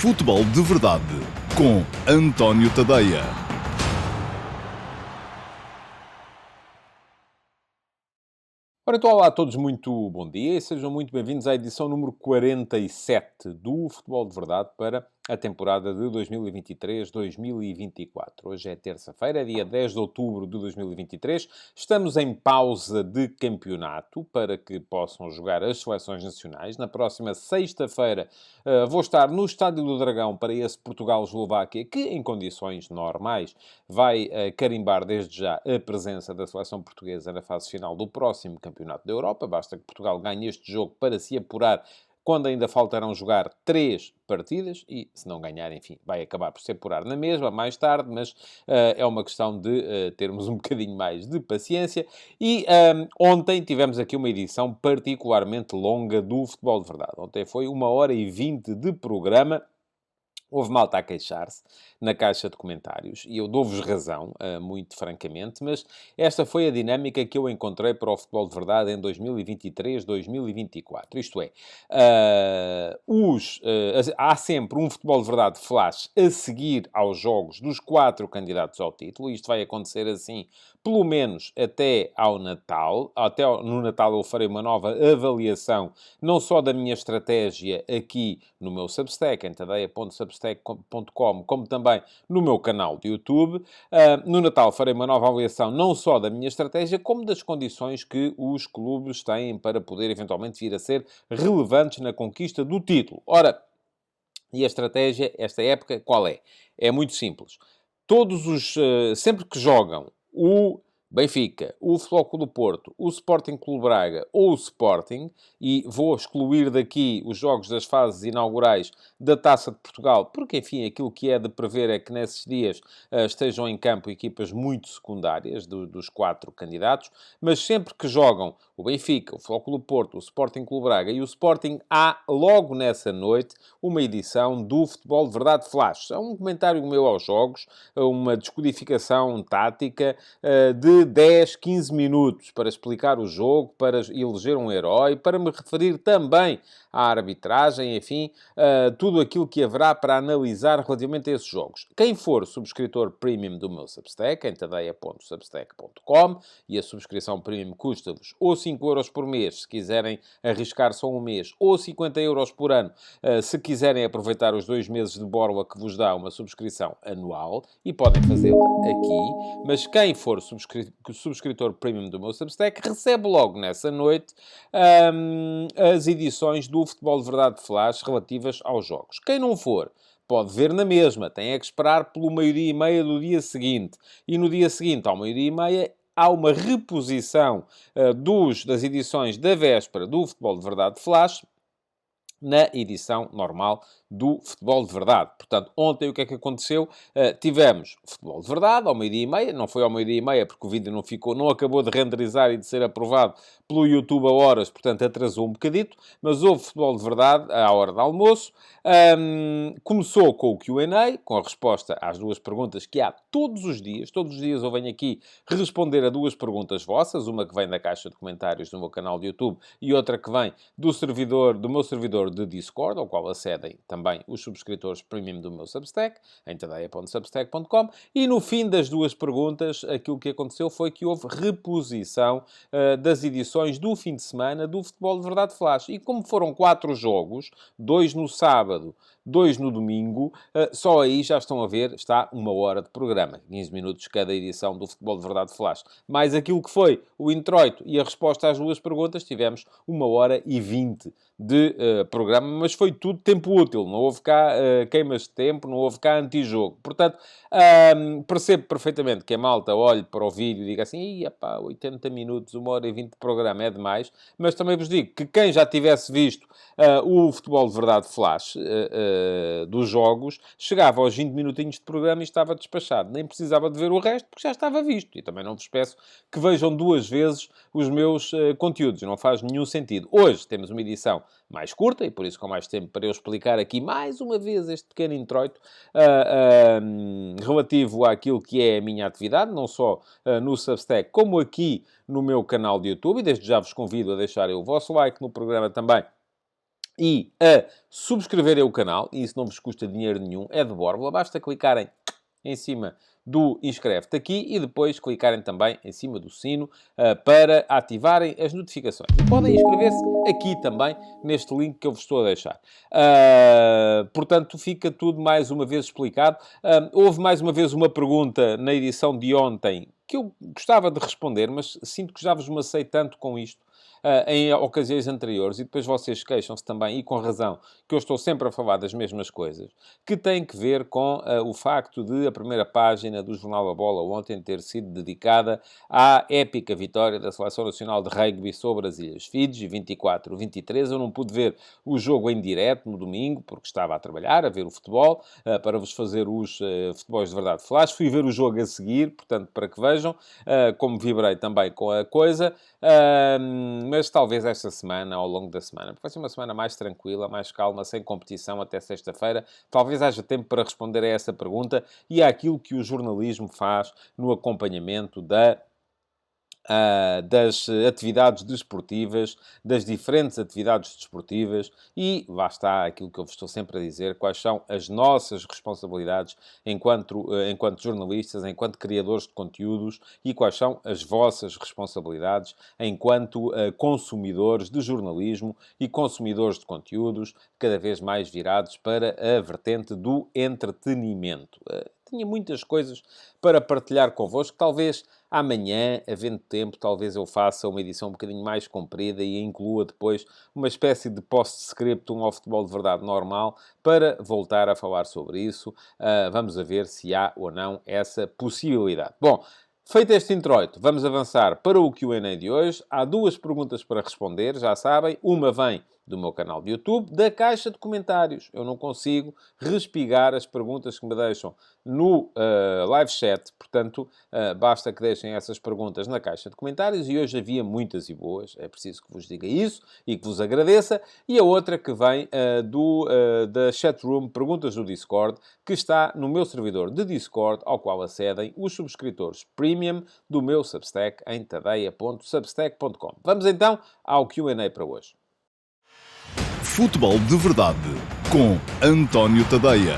Futebol de Verdade com António Tadeia. Ora, então, olá a todos, muito bom dia e sejam muito bem-vindos à edição número 47 do Futebol de Verdade para a temporada de 2023-2024. Hoje é terça-feira, dia 10 de outubro de 2023. Estamos em pausa de campeonato para que possam jogar as seleções nacionais. Na próxima sexta-feira vou estar no Estádio do Dragão para esse Portugal-Eslováquia que, em condições normais, vai carimbar desde já a presença da seleção portuguesa na fase final do próximo Campeonato da Europa. Basta que Portugal ganhe este jogo para se apurar quando ainda faltarão jogar 3 partidas e, se não ganhar, enfim, vai acabar por se apurar na mesma, mais tarde, mas é uma questão de termos um bocadinho mais de paciência. E ontem tivemos aqui uma edição particularmente longa do Futebol de Verdade. Ontem foi 1h20 de programa. Houve malta a queixar-se na caixa de comentários e eu dou-vos razão, muito francamente, mas esta foi a dinâmica que eu encontrei para o Futebol de Verdade em 2023-2024. Isto é, há sempre um Futebol de Verdade flash a seguir aos jogos dos 4 candidatos ao título. Isto vai acontecer assim, pelo menos até ao Natal. No Natal eu farei uma nova avaliação, não só da minha estratégia aqui no meu Substack, em tadeia.substack.com, como também no meu canal de YouTube. No Natal farei uma nova avaliação não só da minha estratégia, como das condições que os clubes têm para poder eventualmente vir a ser relevantes na conquista do título. Ora, e a estratégia, esta época, qual é? É muito simples. Sempre que jogam o Benfica, o Futebol Clube do Porto, o Sporting Clube Braga ou o Sporting, e vou excluir daqui os jogos das fases inaugurais da Taça de Portugal, porque, enfim, aquilo que é de prever é que nesses dias estejam em campo equipas muito secundárias dos 4 candidatos, mas sempre que jogam o Benfica, o Futebol Clube do Porto, o Sporting Clube Braga e o Sporting, há logo nessa noite uma edição do Futebol de Verdade Flash. É um comentário meu aos jogos, uma descodificação tática de 10, 15 minutos para explicar o jogo, para eleger um herói, para me referir também à arbitragem, enfim, tudo aquilo que haverá para analisar relativamente a esses jogos. Quem for subscritor premium do meu Substack, em tadeia.substack.com, e a subscrição premium custa-vos ou 5€ por mês, se quiserem arriscar só um mês, ou 50€ por ano, se quiserem aproveitar os 2 meses de borla que vos dá uma subscrição anual, e podem fazê-la aqui, mas quem for subscritor premium do meu Substack recebe logo nessa noite as edições do Futebol de Verdade Flash relativas aos jogos. Quem não for, pode ver na mesma, tem é que esperar pelo 12h30 do dia seguinte. E no dia seguinte, ao 12h30, há uma reposição das edições da véspera do Futebol de Verdade Flash na edição normal do Futebol de Verdade. Portanto, ontem o que é que aconteceu? Tivemos Futebol de Verdade ao 12h30, não foi ao 12h30 porque o vídeo não acabou de renderizar e de ser aprovado pelo YouTube a horas, portanto atrasou um bocadito, mas houve Futebol de Verdade à hora do almoço. Começou com o Q&A, com a resposta às 2 perguntas que há todos os dias eu venho aqui responder a 2 perguntas vossas, uma que vem da caixa de comentários do meu canal de YouTube e outra que vem do meu servidor de Discord, ao qual acedem também os subscritores premium do meu Substack, em tadeia.substack.com, e no fim das 2 perguntas, aquilo que aconteceu foi que houve reposição das edições do fim de semana do Futebol de Verdade Flash. E como foram 4 jogos, 2 no sábado, 2 no domingo, só aí já estão a ver, está 1 hora de programa, 15 minutos cada edição do Futebol de Verdade Flash. Mais aquilo que foi o introito e a resposta às 2 perguntas, tivemos 1h20 de programa, mas foi tudo tempo útil, não houve cá queimas de tempo, não houve cá antijogo. Portanto, percebo perfeitamente que a malta olhe para o vídeo e diga assim, ia pá, 80 minutos, 1h20 de programa é demais, mas também vos digo que quem já tivesse visto o Futebol de Verdade Flash dos jogos, chegava aos 20 minutinhos de programa e estava despachado. Nem precisava de ver o resto, porque já estava visto. E também não vos peço que vejam 2 vezes os meus conteúdos. Não faz nenhum sentido. Hoje temos uma edição mais curta, e por isso com mais tempo para eu explicar aqui mais uma vez este pequeno introito relativo àquilo que é a minha atividade, não só no Substack, como aqui no meu canal de YouTube. E desde já vos convido a deixarem o vosso like no programa também, e a subscreverem o canal, e isso não vos custa dinheiro nenhum, é de borla, basta clicarem em cima do inscreve-te aqui e depois clicarem também em cima do sino para ativarem as notificações. E podem inscrever-se aqui também, neste link que eu vos estou a deixar. Portanto, fica tudo mais uma vez explicado. Houve mais uma vez uma pergunta na edição de ontem que eu gostava de responder, mas sinto que já vos macei tanto com isto em ocasiões anteriores, e depois vocês queixam-se também, e com razão, que eu estou sempre a falar das mesmas coisas, que tem que ver com o facto de a primeira página do Jornal da Bola ontem ter sido dedicada à épica vitória da Seleção Nacional de Rugby sobre as Ilhas Fiji, 24-23. Eu não pude ver o jogo em direto no domingo, porque estava a trabalhar, a ver o futebol, para vos fazer os futebols de verdade flash. Fui ver o jogo a seguir, portanto, para que vejam como vibrei também com a coisa. Mas talvez esta semana, ao longo da semana, porque vai ser uma semana mais tranquila, mais calma, sem competição até sexta-feira, talvez haja tempo para responder a essa pergunta e àquilo que o jornalismo faz no acompanhamento das atividades desportivas, das diferentes atividades desportivas e lá está aquilo que eu vos estou sempre a dizer, quais são as nossas responsabilidades enquanto jornalistas, enquanto criadores de conteúdos e quais são as vossas responsabilidades enquanto consumidores de jornalismo e consumidores de conteúdos cada vez mais virados para a vertente do entretenimento. Tinha muitas coisas para partilhar convosco, talvez amanhã, havendo tempo, talvez eu faça uma edição um bocadinho mais comprida e inclua depois uma espécie de post-scriptum ao futebol de verdade normal para voltar a falar sobre isso. Vamos a ver se há ou não essa possibilidade. Bom, feito este introito, vamos avançar para o Q&A de hoje. Há duas perguntas para responder, já sabem. Uma vem do meu canal de YouTube, da caixa de comentários. Eu não consigo respigar as perguntas que me deixam no live chat, portanto, basta que deixem essas perguntas na caixa de comentários, e hoje havia muitas e boas, é preciso que vos diga isso e que vos agradeça. E a outra que vem da chatroom Perguntas do Discord, que está no meu servidor de Discord, ao qual acedem os subscritores premium do meu Substack em tadeia.substack.com. Vamos então ao Q&A para hoje. Futebol de Verdade com António Tadeia.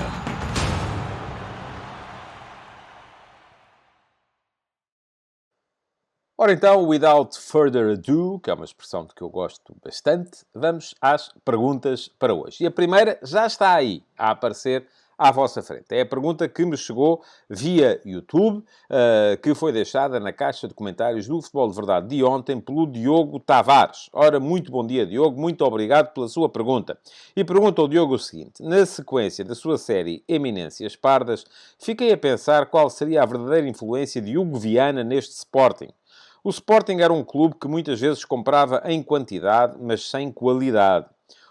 Ora então, without further ado, que é uma expressão de que eu gosto bastante, vamos às perguntas para hoje. E a primeira já está aí a aparecer à vossa frente. É a pergunta que me chegou via YouTube, que foi deixada na caixa de comentários do Futebol de Verdade de ontem pelo Diogo Tavares. Ora, muito bom dia, Diogo. Muito obrigado pela sua pergunta. E pergunta ao Diogo o seguinte: na sequência da sua série Eminências Pardas, fiquei a pensar qual seria a verdadeira influência de Hugo Viana neste Sporting. O Sporting era um clube que muitas vezes comprava em quantidade, mas sem qualidade.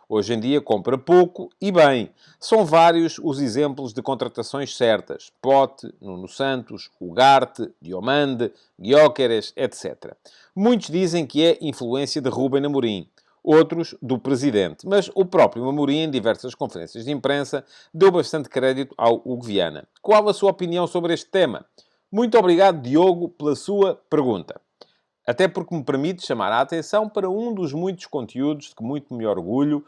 Hoje em dia compra pouco e bem. São vários os exemplos de contratações certas. Pote, Nuno Santos, Ugarte, Diomande, Gyökeres, etc. Muitos dizem que é influência de Ruben Amorim. Outros do presidente. Mas o próprio Amorim, em diversas conferências de imprensa, deu bastante crédito ao Hugo Viana. Qual a sua opinião sobre este tema? Muito obrigado, Diogo, pela sua pergunta. Até porque me permite chamar a atenção para um dos muitos conteúdos de que muito me orgulho,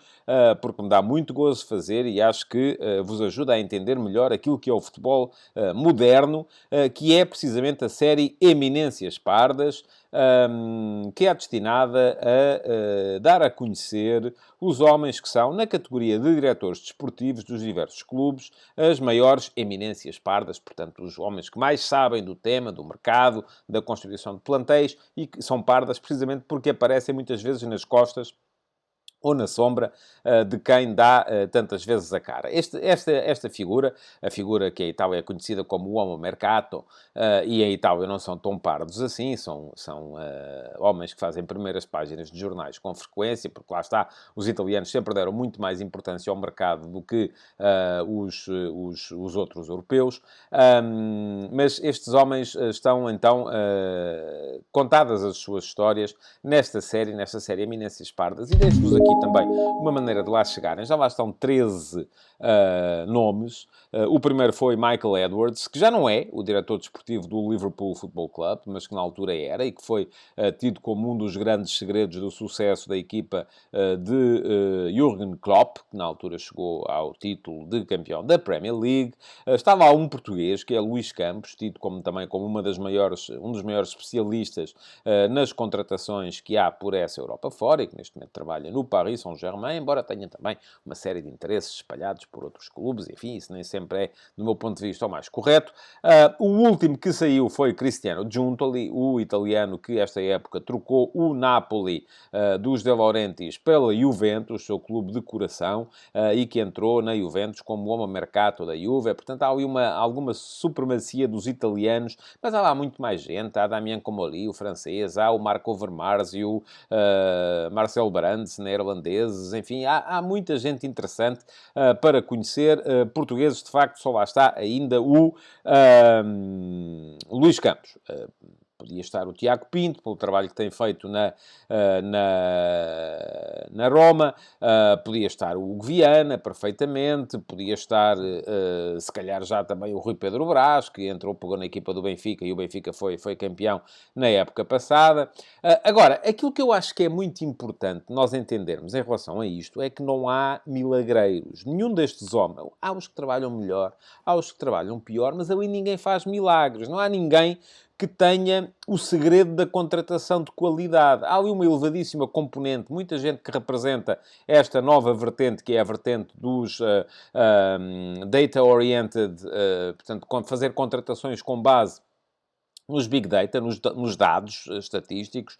porque me dá muito gozo fazer e acho que vos ajuda a entender melhor aquilo que é o futebol moderno, que é precisamente a série Eminências Pardas, que é destinada a dar a conhecer os homens que são, na categoria de diretores desportivos dos diversos clubes, as maiores eminências pardas, portanto, os homens que mais sabem do tema, do mercado, da constituição de plantéis, e que são pardas precisamente porque aparecem muitas vezes nas costas ou na sombra de quem dá tantas vezes a cara. Esta figura, a figura que em Itália é conhecida como o uomo mercato, e em Itália não são tão pardos assim, são homens que fazem primeiras páginas de jornais com frequência, porque lá está, os italianos sempre deram muito mais importância ao mercado do que os outros europeus, mas estes homens estão então contadas as suas histórias nesta série Eminências Pardas, e deixo-vos aqui aqui também uma maneira de lá chegarem. Já lá estão 13 nomes. O primeiro foi Michael Edwards, que já não é o diretor desportivo do Liverpool Football Club, mas que na altura era, e que foi tido como um dos grandes segredos do sucesso da equipa de Jürgen Klopp, que na altura chegou ao título de campeão da Premier League. Está lá um português, que é Luís Campos, tido também como um dos maiores especialistas nas contratações que há por essa Europa fora, e que neste momento trabalha no Paris Saint-Germain, embora tenha também uma série de interesses espalhados por outros clubes. Enfim, isso nem sempre é, do meu ponto de vista, o mais correto. O último que saiu foi Cristiano Giuntoli, o italiano que esta época trocou o Napoli dos De Laurentiis pela Juventus, seu clube de coração, e que entrou na Juventus como homem mercato da Juve. Portanto, há ali alguma supremacia dos italianos, mas há lá muito mais gente. Há Damien Comolli, o francês, há o Marco Vermarzio, o Marcel Brands, neerlandeses. Enfim, há muita gente interessante para conhecer. Portugueses, de facto, só lá está ainda o Luís Campos. Podia estar o Tiago Pinto, pelo trabalho que tem feito na Roma. Podia estar o Hugo Viana, perfeitamente. Podia estar, se calhar, já também o Rui Pedro Brás, que pegou na equipa do Benfica, e o Benfica foi campeão na época passada. Agora, aquilo que eu acho que é muito importante nós entendermos em relação a isto é que não há milagreiros. Nenhum destes homens. Há os que trabalham melhor, há os que trabalham pior, mas ali ninguém faz milagres. Não há ninguém que tenha o segredo da contratação de qualidade. Há ali uma elevadíssima componente, muita gente que representa esta nova vertente, que é a vertente dos data-oriented, portanto, fazer contratações com base nos Big Data, nos dados estatísticos,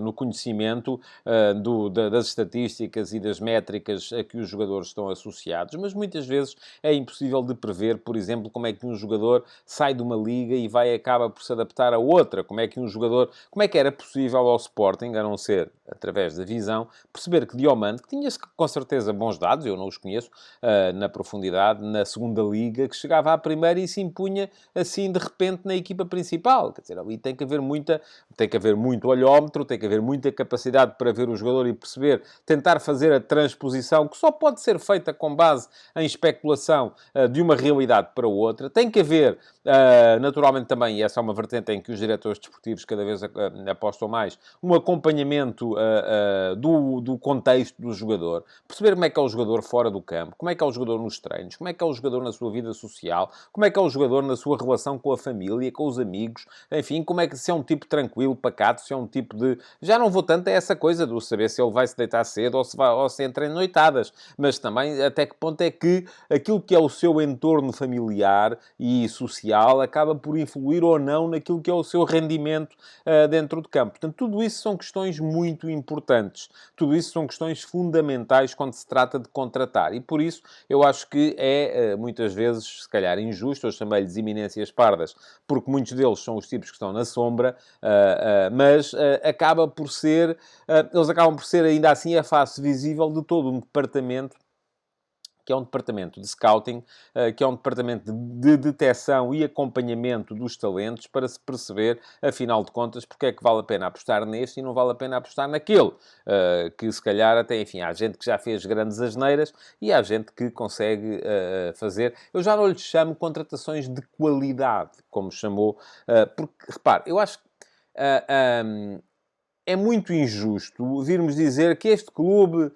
no conhecimento das estatísticas e das métricas a que os jogadores estão associados. Mas muitas vezes é impossível de prever, por exemplo, como é que um jogador sai de uma liga e acaba por se adaptar a outra. Como é que era possível ao Sporting, a não ser através da visão, perceber que Diomande, que tinha com certeza bons dados, eu não os conheço na profundidade, na segunda liga, que chegava à primeira e se impunha assim de repente na equipa principal. Quer dizer, ali tem que haver muito olhómetro, tem que haver muita capacidade para ver o jogador e perceber, tentar fazer a transposição, que só pode ser feita com base em especulação de uma realidade para outra. Tem que haver, naturalmente também, e essa é uma vertente em que os diretores desportivos cada vez apostam mais, um acompanhamento do contexto do jogador. Perceber como é que é o jogador fora do campo, como é que é o jogador nos treinos, como é que é o jogador na sua vida social, como é que é o jogador na sua relação com a família, com os amigos, enfim, como é que se é um tipo tranquilo, pacato, se é um tipo de... Já não vou tanto a essa coisa do saber se ele vai se deitar cedo ou se entra em noitadas, mas também até que ponto é que aquilo que é o seu entorno familiar e social acaba por influir ou não naquilo que é o seu rendimento dentro de campo. Portanto, tudo isso são questões muito importantes. Tudo isso são questões fundamentais quando se trata de contratar. E por isso eu acho que é muitas vezes, se calhar, injusto, eu chamei-lhes iminências pardas, porque muitos deles são os tipos que estão na sombra, mas eles acabam por ser ainda assim a face visível de todo um departamento, que é um departamento de scouting, que é um departamento de detecção e acompanhamento dos talentos, para se perceber, afinal de contas, porque é que vale a pena apostar neste e não vale a pena apostar naquele. Que se calhar até, enfim, há gente que já fez grandes asneiras e há gente que consegue fazer. Eu já não lhes chamo contratações de qualidade, como chamou, porque, repare, eu acho que é muito injusto virmos dizer que este clube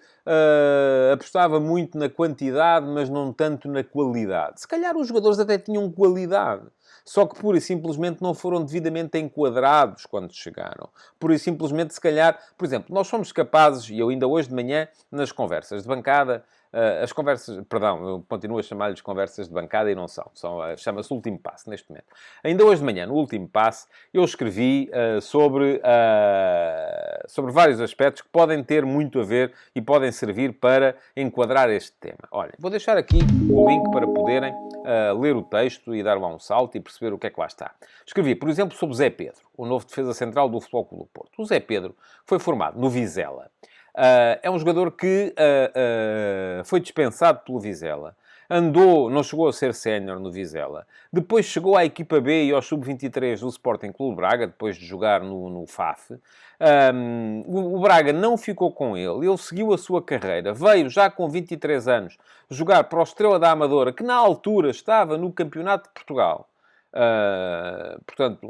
apostava muito na quantidade, mas não tanto na qualidade. Se calhar os jogadores até tinham qualidade, só que pura e simplesmente não foram devidamente enquadrados quando chegaram. Pura e simplesmente, se calhar, por exemplo, nós somos capazes, e eu ainda hoje de manhã, nas conversas de bancada, as conversas, perdão, eu continuo a chamar-lhes conversas de bancada e não são. Chama-se Último Passo, neste momento. Ainda hoje de manhã, no Último Passo, eu escrevi sobre vários aspectos que podem ter muito a ver e podem servir para enquadrar este tema. Olha, vou deixar aqui o link para poderem ler o texto e dar lá um salto e perceber o que é que lá está. Escrevi, por exemplo, sobre Zé Pedro, o novo defesa central do Futebol Clube do Porto. O Zé Pedro foi formado no Vizela. É um jogador que foi dispensado pelo Vizela. Não chegou a ser sénior no Vizela. Depois chegou à equipa B e ao sub-23 do Sporting Clube Braga, depois de jogar no FAF. O Braga não ficou com ele seguiu a sua carreira. Veio, já com 23 anos, jogar para o Estrela da Amadora, que na altura estava no Campeonato de Portugal. Portanto,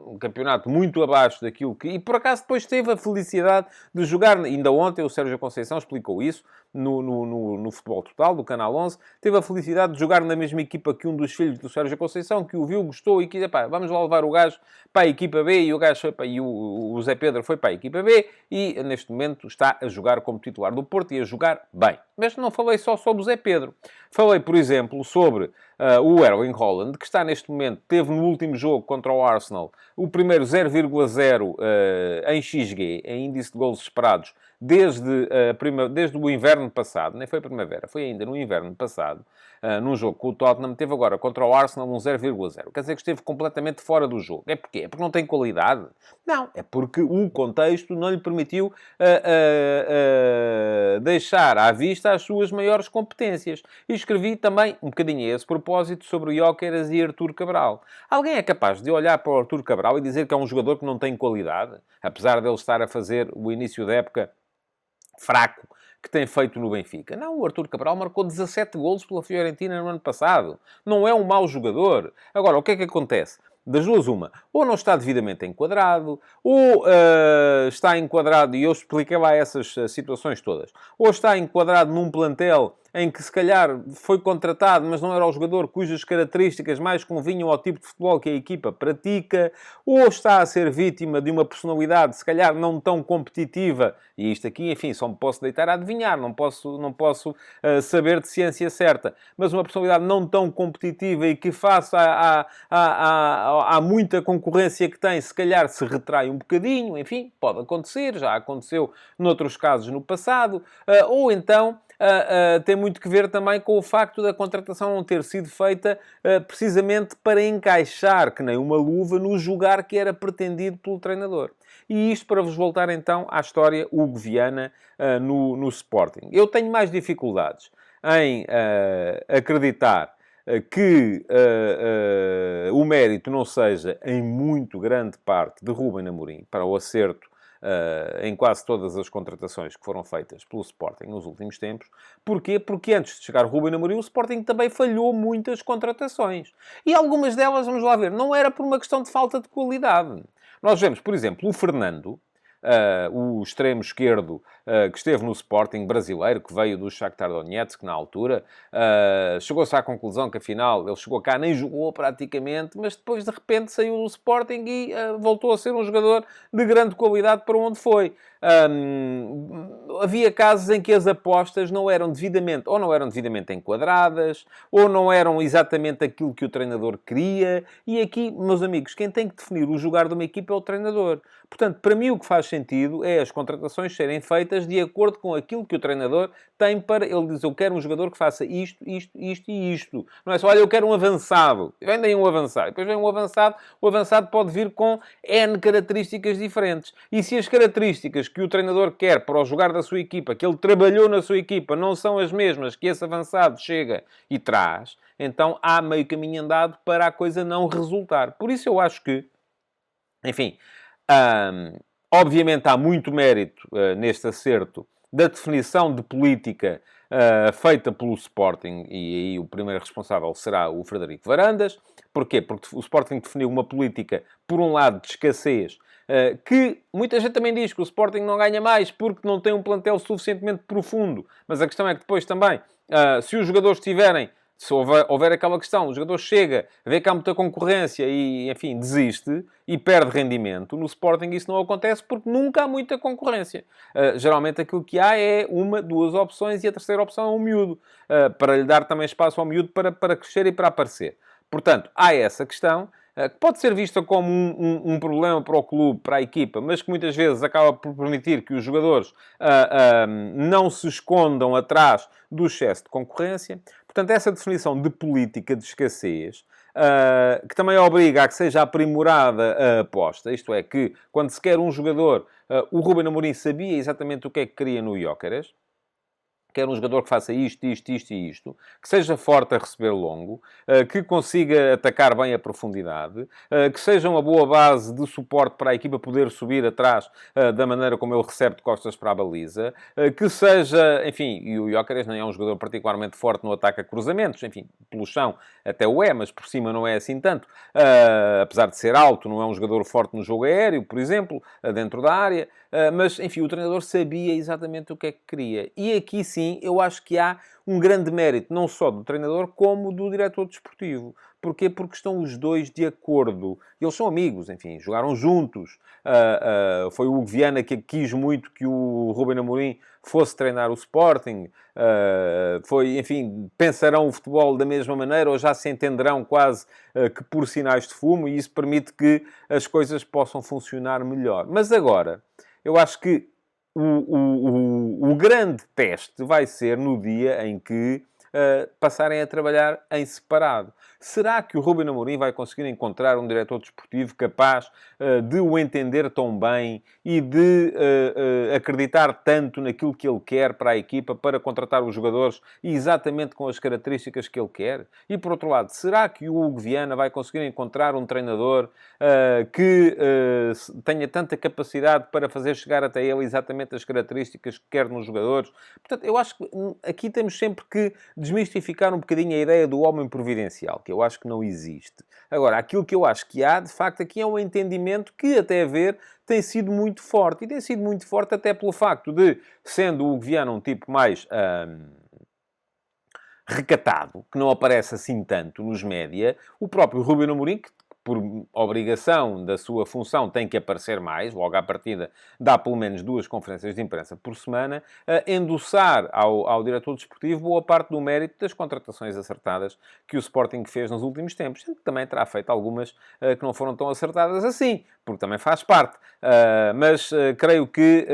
um campeonato muito abaixo daquilo que... E por acaso depois teve a felicidade de jogar, ainda ontem o Sérgio Conceição explicou isso, no Futebol Total, do Canal 11, teve a felicidade de jogar na mesma equipa que um dos filhos do Sérgio Conceição, que o viu, gostou e quis, pá, vamos lá levar o gajo para a equipa B, e o gajo foi para, e o Zé Pedro foi para a equipa B, e neste momento está a jogar como titular do Porto e a jogar bem. Mas não falei só sobre o Zé Pedro. Falei, por exemplo, sobre o Erling Haaland, que está neste momento, teve no último jogo contra o Arsenal, o primeiro 0,0 em XG, em índice de golos esperados, desde o inverno passado. Nem foi primavera, foi ainda no inverno passado. Num jogo com o Tottenham, teve agora contra o Arsenal um 0,0. Quer dizer que esteve completamente fora do jogo. É porquê? É porque não tem qualidade? Não, é porque o contexto não lhe permitiu deixar à vista as suas maiores competências. E escrevi também, um bocadinho a esse propósito, sobre o Gyökeres e Artur Cabral. Alguém é capaz de olhar para o Artur Cabral e dizer que é um jogador que não tem qualidade? Apesar de ele estar a fazer o início da época fraco que tem feito no Benfica. Não, o Artur Cabral marcou 17 golos pela Fiorentina no ano passado. Não é um mau jogador. Agora, o que é que acontece? Das duas, uma. Ou não está devidamente enquadrado, ou está enquadrado, e eu expliquei lá essas situações todas, ou está enquadrado num plantel em que se calhar foi contratado, mas não era o jogador cujas características mais convinham ao tipo de futebol que a equipa pratica, ou está a ser vítima de uma personalidade, se calhar não tão competitiva, e isto aqui, enfim, só me posso deitar a adivinhar, não posso saber de ciência certa, mas uma personalidade não tão competitiva e que face à muita concorrência que tem, se calhar se retrai um bocadinho, enfim, pode acontecer, já aconteceu noutros casos no passado, ou então tem muito que ver também com o facto da contratação não ter sido feita precisamente para encaixar, que nem uma luva, no jogar que era pretendido pelo treinador. E isto para vos voltar então à história Hugo Viana no Sporting. Eu tenho mais dificuldades em acreditar que o mérito não seja, em muito grande parte, de Ruben Amorim para o acerto em quase todas as contratações que foram feitas pelo Sporting nos últimos tempos. Porquê? Porque antes de chegar Ruben Amorim, o Sporting também falhou muitas contratações. E algumas delas, vamos lá ver, não era por uma questão de falta de qualidade. Nós vemos, por exemplo, o Fernando, o extremo esquerdo que esteve no Sporting brasileiro, que veio do Shakhtar Donetsk na altura, chegou-se à conclusão que afinal ele chegou cá, nem jogou praticamente, mas depois de repente saiu do Sporting e voltou a ser um jogador de grande qualidade para onde foi. Havia casos em que as apostas não eram devidamente enquadradas, ou não eram exatamente aquilo que o treinador queria, e aqui, meus amigos, quem tem que definir o jogar de uma equipa é o treinador. Portanto, para mim o que faz sentido é as contratações serem feitas de acordo com aquilo que o treinador tem para... Ele diz, eu quero um jogador que faça isto, isto, isto e isto. Não é só, olha, eu quero um avançado. Vem daí um avançado. Depois vem um avançado. O avançado pode vir com N características diferentes. E se as características que o treinador quer para o jogar da sua equipa, que ele trabalhou na sua equipa, não são as mesmas que esse avançado chega e traz, então há meio caminho andado para a coisa não resultar. Por isso eu acho que, enfim... obviamente há muito mérito neste acerto da definição de política feita pelo Sporting, e aí o primeiro responsável será o Frederico Varandas. Porquê? Porque o Sporting definiu uma política, por um lado, de escassez, que muita gente também diz que o Sporting não ganha mais porque não tem um plantel suficientemente profundo. Mas a questão é que depois também, se os jogadores tiverem... Se houver aquela questão, o jogador chega, vê que há muita concorrência e, enfim, desiste e perde rendimento. No Sporting isso não acontece porque nunca há muita concorrência. Geralmente aquilo que há é uma, duas opções e a terceira opção é um miúdo. Para lhe dar também espaço ao miúdo para crescer e para aparecer. Portanto, há essa questão, que pode ser vista como um problema para o clube, para a equipa, mas que muitas vezes acaba por permitir que os jogadores não se escondam atrás do excesso de concorrência. Portanto, essa definição de política de escassez que também obriga a que seja aprimorada a aposta. Isto é, que quando se quer um jogador, o Ruben Amorim sabia exatamente o que é que queria no Gyökeres. Quer um jogador que faça isto, isto, isto e isto, que seja forte a receber longo, que consiga atacar bem a profundidade, que seja uma boa base de suporte para a equipa poder subir atrás da maneira como ele recebe de costas para a baliza, que seja, enfim, e o Gyökeres não é um jogador particularmente forte no ataque a cruzamentos, enfim, pelo chão até o é, mas por cima não é assim tanto, apesar de ser alto, não é um jogador forte no jogo aéreo, por exemplo, dentro da área, mas, enfim, o treinador sabia exatamente o que é que queria. E aqui sim, eu acho que há um grande mérito, não só do treinador, como do diretor desportivo. Porquê? Porque estão os dois de acordo. Eles são amigos, enfim, jogaram juntos. Foi o Hugo Viana que quis muito que o Ruben Amorim fosse treinar o Sporting. Enfim, pensarão o futebol da mesma maneira ou já se entenderão quase que por sinais de fumo, e isso permite que as coisas possam funcionar melhor. Mas agora, eu acho que o grande teste vai ser no dia em que passarem a trabalhar em separado. Será que o Ruben Amorim vai conseguir encontrar um diretor desportivo capaz de o entender tão bem e de acreditar tanto naquilo que ele quer para a equipa, para contratar os jogadores exatamente com as características que ele quer? E, por outro lado, será que o Hugo Viana vai conseguir encontrar um treinador que tenha tanta capacidade para fazer chegar até ele exatamente as características que quer nos jogadores? Portanto, eu acho que aqui temos sempre que desmistificar um bocadinho a ideia do homem providencial, que eu acho que não existe. Agora, aquilo que eu acho que há, de facto, aqui é um entendimento que, até a ver, tem sido muito forte. E tem sido muito forte até pelo facto de, sendo o Hugo Viana um tipo mais recatado, que não aparece assim tanto nos média, o próprio Ruben Amorim, que por obrigação da sua função tem que aparecer mais, logo à partida dá pelo menos 2 conferências de imprensa por semana, endossar ao diretor desportivo boa parte do mérito das contratações acertadas que o Sporting fez nos últimos tempos, sendo que também terá feito algumas que não foram tão acertadas assim, porque também faz parte. Mas creio que,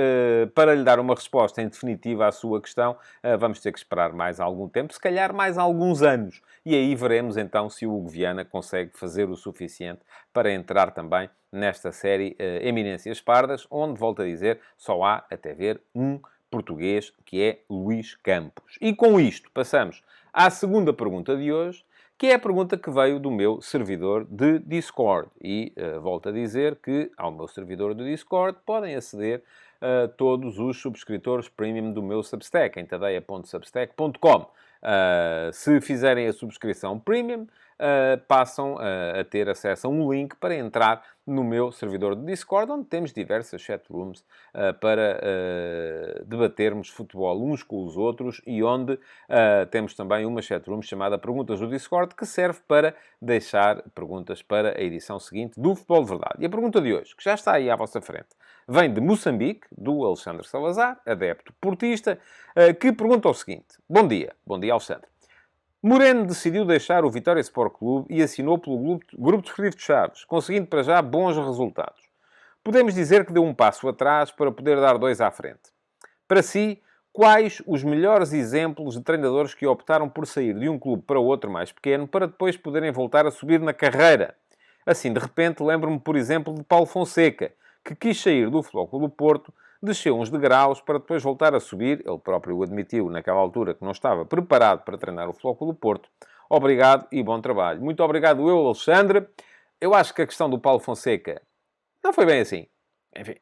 para lhe dar uma resposta em definitiva à sua questão, vamos ter que esperar mais algum tempo, se calhar mais alguns anos. E aí veremos então se o Hugo Viana consegue fazer o suficiente para entrar também nesta série Eminências Pardas, onde, volto a dizer, só há, até ver, um português, que é Luís Campos. E com isto passamos à segunda pergunta de hoje, que é a pergunta que veio do meu servidor de Discord. E volto a dizer que ao meu servidor de Discord podem aceder todos os subscritores premium do meu Substack, em tadeia.substack.com. Se fizerem a subscrição premium, passam a ter acesso a um link para entrar no meu servidor de Discord, onde temos diversas chatrooms para debatermos futebol uns com os outros e onde temos também uma chatroom chamada Perguntas do Discord, que serve para deixar perguntas para a edição seguinte do Futebol de Verdade. E a pergunta de hoje, que já está aí à vossa frente, vem de Moçambique, do Alexandre Salazar, adepto portista, que pergunta o seguinte. Bom dia, Alexandre. Moreno decidiu deixar o Vitória Sport Clube e assinou pelo Grupo Desportivo de Chaves, conseguindo para já bons resultados. Podemos dizer que deu um passo atrás para poder dar 2 à frente. Para si, quais os melhores exemplos de treinadores que optaram por sair de um clube para outro mais pequeno para depois poderem voltar a subir na carreira? Assim, de repente, lembro-me, por exemplo, de Paulo Fonseca, que quis sair do Futebol Clube do Porto, desceu uns degraus para depois voltar a subir. Ele próprio admitiu, naquela altura, que não estava preparado para treinar o Futebol Clube do Porto. Obrigado e bom trabalho. Muito obrigado eu, Alexandre. Eu acho que a questão do Paulo Fonseca não foi bem assim. Enfim,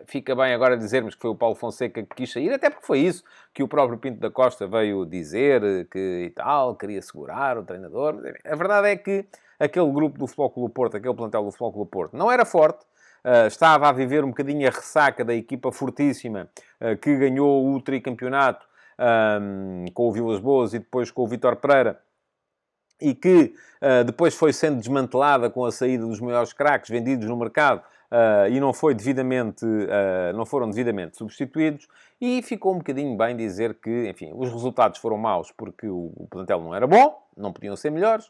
fica bem agora dizermos que foi o Paulo Fonseca que quis sair, até porque foi isso que o próprio Pinto da Costa veio dizer, que e tal, queria segurar o treinador. Mas, enfim, a verdade é que aquele grupo do Futebol Clube do Porto, aquele plantel do Futebol Clube do Porto, não era forte. Estava a viver um bocadinho a ressaca da equipa fortíssima que ganhou o tricampeonato com o Vilas Boas e depois com o Vítor Pereira, e que depois foi sendo desmantelada com a saída dos maiores craques vendidos no mercado e não foram devidamente substituídos, e ficou um bocadinho bem dizer que, enfim, os resultados foram maus porque o plantel não era bom, não podiam ser melhores,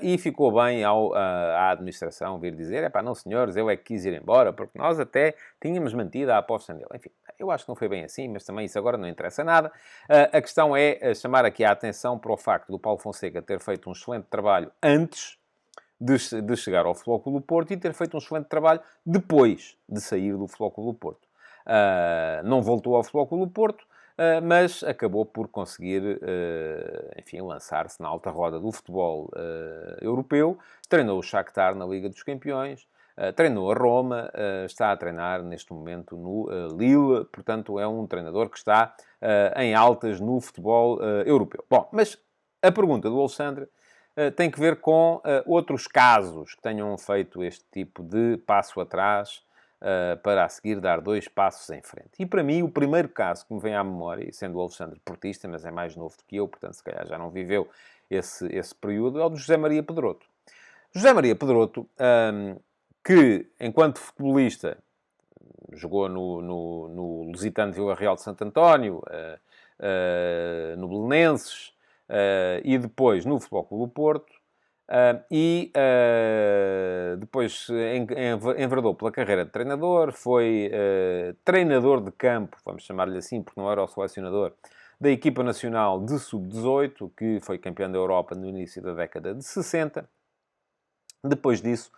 e ficou bem à administração vir dizer, epá, não senhores, eu é que quis ir embora, porque nós até tínhamos mantido a aposta nele. Enfim, eu acho que não foi bem assim, mas também isso agora não interessa nada. A questão é chamar aqui a atenção para o facto do Paulo Fonseca ter feito um excelente trabalho antes de chegar ao Futebol Clube do Porto e ter feito um excelente trabalho depois de sair do Futebol Clube do Porto. Não voltou ao Futebol Clube do Porto, mas acabou por conseguir, enfim, lançar-se na alta roda do futebol europeu. Treinou o Shakhtar na Liga dos Campeões, treinou a Roma, está a treinar neste momento no Lille. Portanto, é um treinador que está em altas no futebol europeu. Bom, mas a pergunta do Alexandre tem que ver com outros casos que tenham feito este tipo de passo atrás para a seguir dar 2 passos em frente. E para mim, o primeiro caso que me vem à memória, e sendo o Alexandre portista, mas é mais novo do que eu, portanto, se calhar já não viveu esse período, é o do José Maria Pedroto. José Maria Pedroto, que, enquanto futebolista, jogou no Lusitano de Vila Real de Santo António, no Belenenses, e depois no Futebol Clube do Porto, depois enverdou pela carreira de treinador, foi treinador de campo, vamos chamar-lhe assim, porque não era o selecionador, da equipa nacional de sub-18, que foi campeão da Europa no início da década de 60. Depois disso,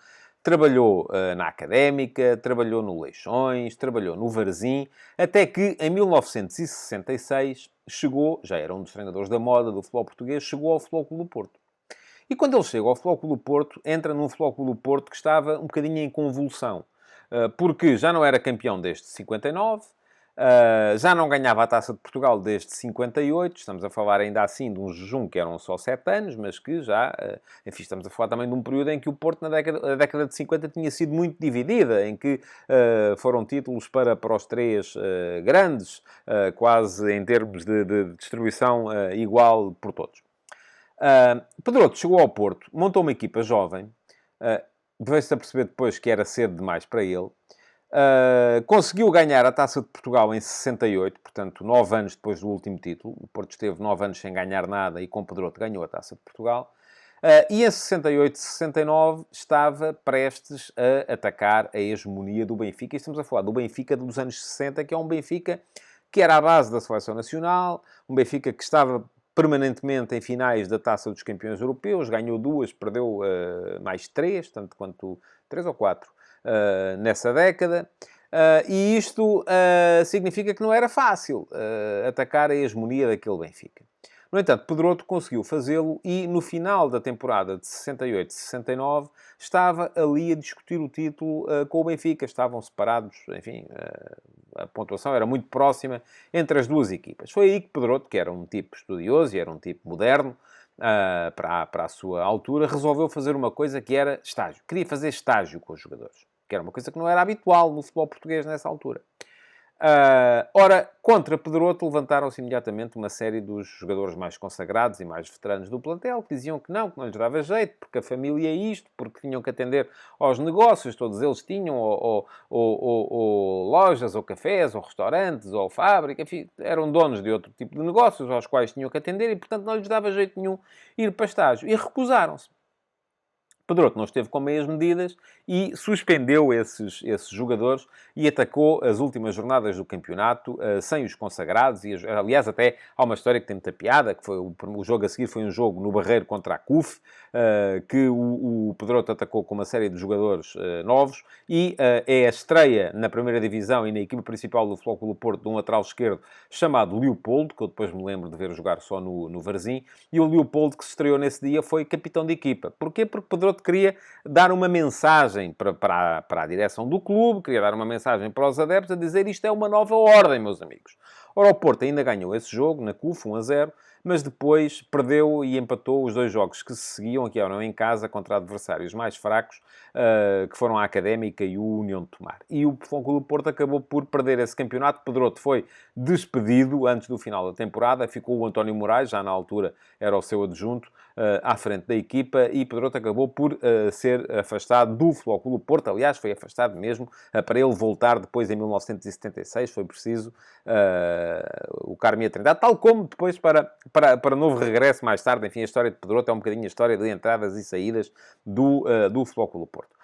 trabalhou na Académica, trabalhou no Leixões, trabalhou no Varzim, até que em 1966 chegou, já era um dos treinadores da moda do futebol português, chegou ao Futebol Clube do Porto. E quando ele chega ao Futebol Clube do Porto, entra num Futebol Clube do Porto que estava um bocadinho em convulsão. Porque já não era campeão desde 59, já não ganhava a Taça de Portugal desde 58. Estamos a falar ainda assim de um jejum que eram só 7 anos, mas que já... enfim, estamos a falar também de um período em que o Porto, na década de 50, tinha sido muito dividida, em que foram títulos para os 3 grandes, quase em termos de distribuição igual por todos. Pedroto chegou ao Porto, montou uma equipa jovem, veio-se a perceber depois que era cedo demais para ele, conseguiu ganhar a Taça de Portugal em 68, portanto 9 anos depois do último título. O Porto esteve 9 anos sem ganhar nada e com Pedroto ganhou a Taça de Portugal. E em 68, 69 estava prestes a atacar a hegemonia do Benfica. E estamos a falar do Benfica dos anos 60, que é um Benfica que era à base da Seleção Nacional, um Benfica que estava permanentemente em finais da Taça dos Campeões Europeus, ganhou 2, perdeu mais 3, tanto quanto 3 ou 4 nessa década. E isto significa que não era fácil atacar a hegemonia daquele Benfica. No entanto, Pedroto conseguiu fazê-lo e no final da temporada de 68-69 estava ali a discutir o título com o Benfica. Estavam separados, enfim, a pontuação era muito próxima entre as duas equipas. Foi aí que Pedroto, que era um tipo estudioso e era um tipo moderno, para a sua altura, resolveu fazer uma coisa que era estágio. Queria fazer estágio com os jogadores, que era uma coisa que não era habitual no futebol português nessa altura. Ora, contra Pedroto levantaram-se imediatamente uma série dos jogadores mais consagrados e mais veteranos do plantel, que diziam que não lhes dava jeito, porque a família é isto, porque tinham que atender aos negócios, todos eles tinham, ou lojas, ou cafés, ou restaurantes, ou fábrica, enfim, eram donos de outro tipo de negócios aos quais tinham que atender e, portanto, não lhes dava jeito nenhum ir para estágio. E recusaram-se. Pedroto não esteve com meias medidas e suspendeu esses jogadores e atacou as últimas jornadas do campeonato sem os consagrados. E, aliás, até há uma história que tem muita piada, que foi o jogo a seguir foi um jogo no Barreiro contra a CUF, que o Pedroto atacou com uma série de jogadores novos e é a estreia na primeira divisão e na equipa principal do Futebol Clube do Porto de um lateral esquerdo chamado Leopoldo, que eu depois me lembro de ver jogar só no Varzim, e o Leopoldo que se estreou nesse dia foi capitão de equipa. Porquê? Porque Pedroto queria dar uma mensagem para a direção do clube, queria dar uma mensagem para os adeptos a dizer isto é uma nova ordem, meus amigos. Ora, o Porto ainda ganhou esse jogo, na CUF, 1-0, mas depois perdeu e empatou os 2 jogos que se seguiam, que eram em casa, contra adversários mais fracos, que foram a Académica e o União de Tomar. E o Futebol Clube do Porto acabou por perder esse campeonato. Pedroto foi despedido antes do final da temporada, ficou o António Moraes, já na altura era o seu adjunto, à frente da equipa, e Pedroto acabou por ser afastado do Futebol Clube do Porto. Aliás, foi afastado mesmo para ele voltar depois em 1976. Foi preciso o Carme a Trindade, tal como depois para novo regresso mais tarde. Enfim, a história de Pedroto é um bocadinho a história de entradas e saídas do Futebol Clube do Porto.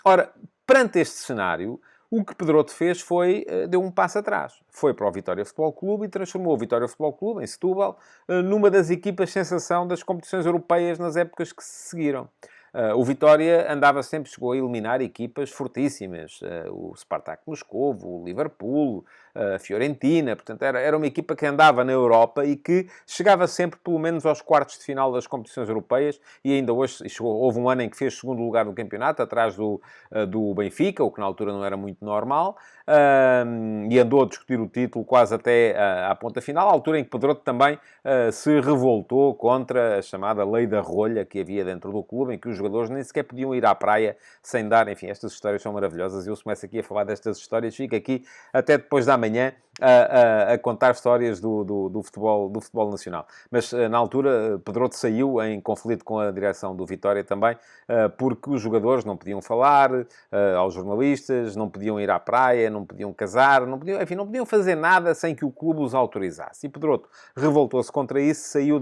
Ora, perante este cenário, o que Pedroto fez foi, deu um passo atrás. Foi para o Vitória Futebol Clube e transformou o Vitória Futebol Clube, em Setúbal, numa das equipas sensação das competições europeias nas épocas que se seguiram. O Vitória andava sempre, chegou a eliminar equipas fortíssimas. O Spartak Moscovo, o Liverpool, a Fiorentina. Portanto, era uma equipa que andava na Europa e que chegava sempre, pelo menos, aos quartos de final das competições europeias. E ainda hoje houve um ano em que fez segundo lugar no campeonato, atrás do Benfica, o que na altura não era muito normal. E andou a discutir o título quase até à ponta final, à altura em que Pedroto também se revoltou contra a chamada lei da rolha que havia dentro do clube, em que os jogadores nem sequer podiam ir à praia sem dar... Enfim, estas histórias são maravilhosas. Eu começo aqui a falar destas histórias, fico aqui até depois da manhã a contar histórias do futebol nacional. Mas, na altura, Pedroto saiu em conflito com a direção do Vitória também, porque os jogadores não podiam falar aos jornalistas, não podiam ir à praia, não podiam casar, enfim, não podiam fazer nada sem que o clube os autorizasse. E Pedroto revoltou-se contra isso, saiu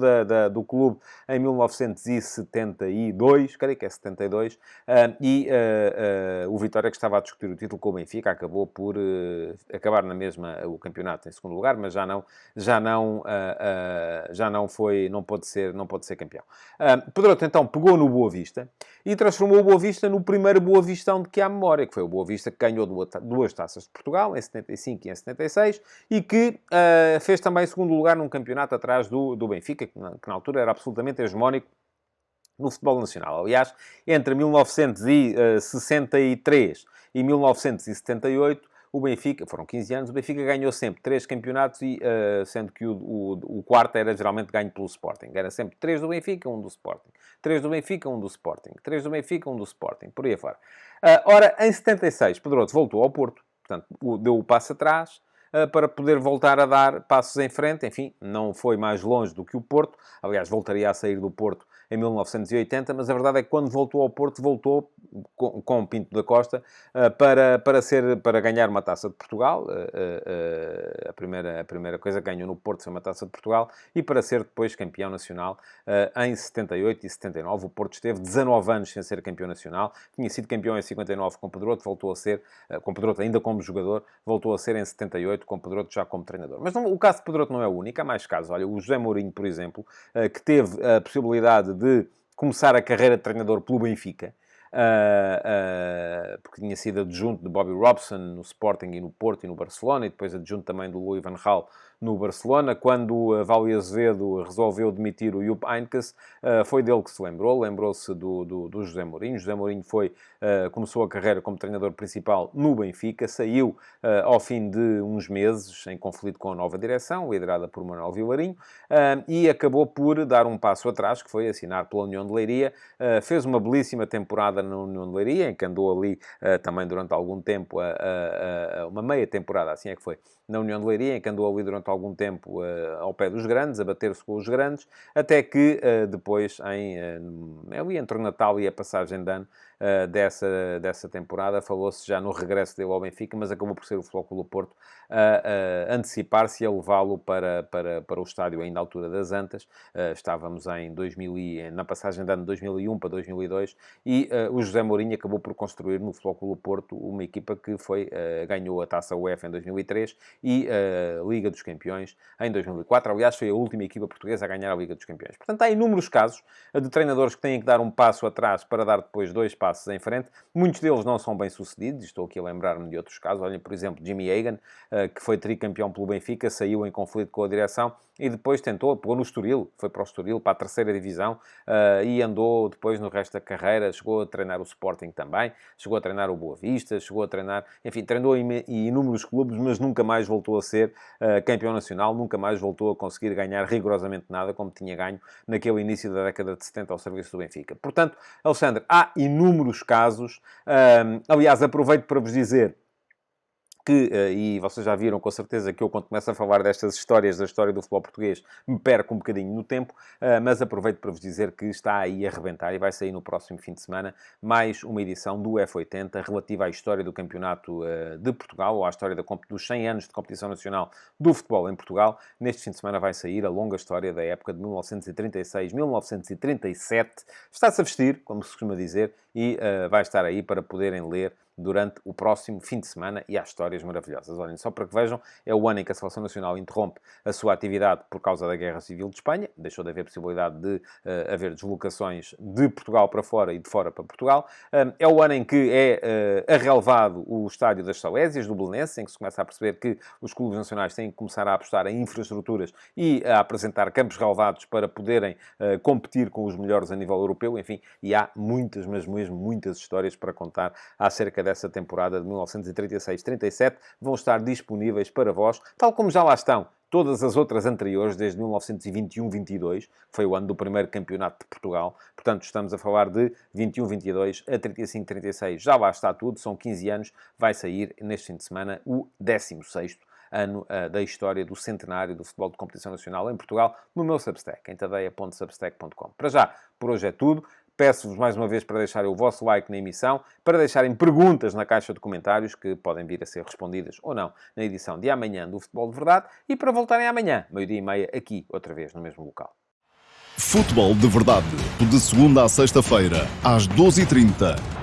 do clube em 1972, creio que é 72, o Vitória, que estava a discutir o título com o Benfica, acabou por acabar na mesma o campeonato em segundo lugar, mas não pôde ser campeão. Pedroto, então, pegou no Boa Vista e transformou o Boa Vista no primeiro Boa Vistão de que há memória, que foi o Boa Vista que ganhou duas taças de Portugal, em 75 e em 76, e que fez também segundo lugar num campeonato atrás do Benfica, que na altura era absolutamente hegemónico no futebol nacional. Aliás, entre 1963 e 1978, o Benfica, foram 15 anos, o Benfica ganhou sempre 3 campeonatos, sendo que o quarto era geralmente ganho pelo Sporting. Era sempre 3 do Benfica, 1 do Sporting. 3 do Benfica, 1 do Sporting. 3 do Benfica, 1 do Sporting. Por aí afora. Ora, em 76, Pedroto voltou ao Porto. Portanto, deu o passo atrás para poder voltar a dar passos em frente. Enfim, não foi mais longe do que o Porto. Aliás, voltaria a sair do Porto em 1980, mas a verdade é que quando voltou ao Porto, voltou com Pinto da Costa para ganhar uma Taça de Portugal. A primeira coisa que ganhou no Porto foi uma Taça de Portugal, e para ser depois campeão nacional em 78 e 79. O Porto esteve 19 anos sem ser campeão nacional. Tinha sido campeão em 59 com Pedroto, voltou a ser, com Pedroto ainda como jogador, voltou a ser em 78 com Pedroto já como treinador. Mas o caso de Pedroto não é o único, há mais casos. Olha, o José Mourinho, por exemplo, que teve a possibilidade de começar a carreira de treinador pelo Benfica, porque tinha sido adjunto de Bobby Robson no Sporting e no Porto e no Barcelona, e depois adjunto também do Louis van Gaal no Barcelona. Quando Vali Azevedo resolveu demitir o Jupp Heynckes, foi dele que se lembrou-se do José Mourinho. José Mourinho começou a carreira como treinador principal no Benfica, saiu ao fim de uns meses em conflito com a nova direção, liderada por Manuel Vilarinho, e acabou por dar um passo atrás, que foi assinar pela União de Leiria. Fez uma belíssima temporada na União de Leiria, em que andou ali também durante algum tempo, uma meia temporada, assim é que foi, na União de Leiria, em que andou ali durante algum tempo ao pé dos grandes, a bater-se com os grandes, até que depois, ali entre o Natal e a passagem de ano dessa temporada, falou-se já no regresso dele ao Benfica, mas acabou por ser o Futebol Clube do Porto a antecipar-se e a levá-lo para o estádio ainda à altura das Antas. Estávamos na passagem de ano de 2001 para 2002, e o José Mourinho acabou por construir no Futebol Clube do Porto uma equipa que ganhou a Taça UEFA em 2003 e a Liga dos Campeões em 2004. Aliás, foi a última equipa portuguesa a ganhar a Liga dos Campeões. Portanto, há inúmeros casos de treinadores que têm que dar um passo atrás para dar depois 2 passos em frente. Muitos deles não são bem-sucedidos. Estou aqui a lembrar-me de outros casos. Olhem, por exemplo, Jimmy Hagan, que foi tricampeão pelo Benfica, saiu em conflito com a direção e depois pegou no Estoril, foi para o Estoril, para a terceira divisão, e andou depois no resto da carreira, chegou a treinar o Sporting também, chegou a treinar o Boa Vista, chegou a treinar, enfim, treinou em inúmeros clubes, mas nunca mais voltou a ser campeão nacional, nunca mais voltou a conseguir ganhar rigorosamente nada, como tinha ganho naquele início da década de 70 ao serviço do Benfica. Portanto, Alexandre, há inúmeros casos. Aliás, aproveito para vos dizer que, e vocês já viram com certeza que eu, quando começo a falar destas histórias, da história do futebol português, me perco um bocadinho no tempo, mas aproveito para vos dizer que está aí a arrebentar e vai sair no próximo fim de semana mais uma edição do F80 relativa à história do campeonato de Portugal, ou à história dos 100 anos de competição nacional do futebol em Portugal. Neste fim de semana vai sair a longa história da época de 1936-1937. Está-se a vestir, como se costuma dizer, e vai estar aí para poderem ler durante o próximo fim de semana e há histórias maravilhosas. Olhem, só para que vejam, é o ano em que a Seleção Nacional interrompe a sua atividade por causa da Guerra Civil de Espanha, deixou de haver possibilidade de haver deslocações de Portugal para fora e de fora para Portugal. É o ano em que é arrelvado o estádio das Salésias, do Belenenses, em que se começa a perceber que os clubes nacionais têm que começar a apostar em infraestruturas e a apresentar campos relevados para poderem competir com os melhores a nível europeu, enfim, e há muitas, mas mesmo muitas histórias para contar acerca dessa temporada de 1936-37, vão estar disponíveis para vós, tal como já lá estão todas as outras anteriores, desde 1921-22, que foi o ano do primeiro campeonato de Portugal. Portanto, estamos a falar de 21-22 a 35-36. Já lá está tudo, são 15 anos. Vai sair, neste fim de semana, o 16º ano da história do centenário do futebol de competição nacional em Portugal, no meu Substack, em tadeia.substack.com. Para já, por hoje é tudo. Peço-vos mais uma vez para deixarem o vosso like na emissão, para deixarem perguntas na caixa de comentários, que podem vir a ser respondidas ou não na edição de amanhã do Futebol de Verdade, e para voltarem amanhã, 12h30, aqui, outra vez, no mesmo local. Futebol de Verdade, de segunda a sexta-feira, às 12h30.